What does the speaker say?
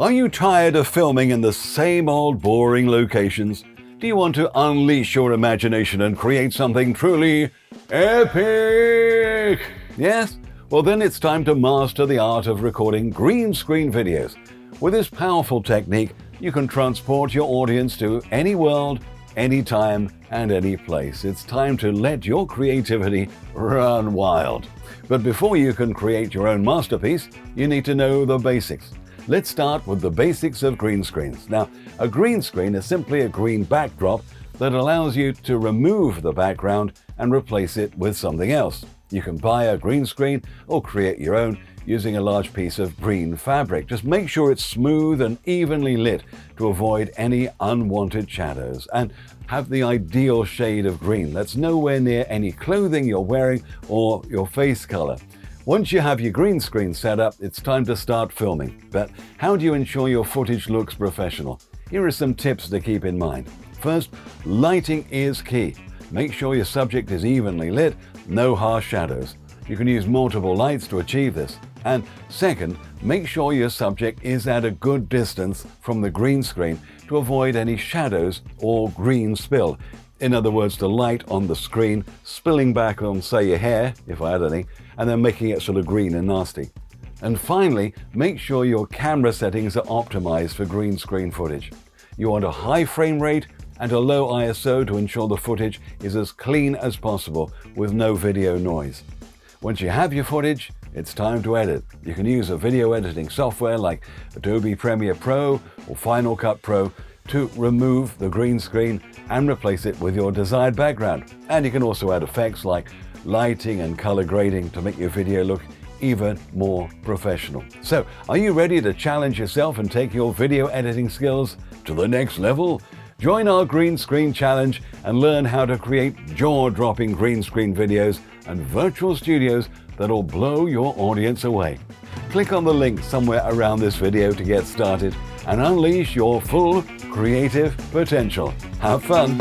Are you tired of filming in the same old boring locations? Do you want to unleash your imagination and create something truly epic? Yes? Well, then it's time to master the art of recording green screen videos. With this powerful technique, you can transport your audience to any world, any time, and any place. It's time to let your creativity run wild. But before you can create your own masterpiece, you need to know the basics. Let's start with the basics of green screens. Now, a green screen is simply a green backdrop that allows you to remove the background and replace it with something else. You can buy a green screen or create your own using a large piece of green fabric. Just make sure it's smooth and evenly lit to avoid any unwanted shadows, and have the ideal shade of green that's nowhere near any clothing you're wearing or your face color. Once you have your green screen set up, it's time to start filming. But how do you ensure your footage looks professional? Here are some tips to keep in mind. First, lighting is key. Make sure your subject is evenly lit, no harsh shadows. You can use multiple lights to achieve this. And second, make sure your subject is at a good distance from the green screen to avoid any shadows or green spill. In other words, the light on the screen spilling back on, say, your hair, if I had any, and then making it sort of green and nasty. And finally, make sure your camera settings are optimized for green screen footage. You want a high frame rate and a low ISO to ensure the footage is as clean as possible with no video noise. Once you have your footage, it's time to edit. You can use a video editing software like Adobe Premiere Pro or Final Cut Pro to remove the green screen and replace it with your desired background. And you can also add effects like lighting and color grading to make your video look even more professional. So, are you ready to challenge yourself and take your video editing skills to the next level? Join our Green Screen Challenge and learn how to create jaw-dropping green screen videos and virtual studios that'll blow your audience away. Click on the link somewhere around this video to get started and unleash your full creative potential. Have fun!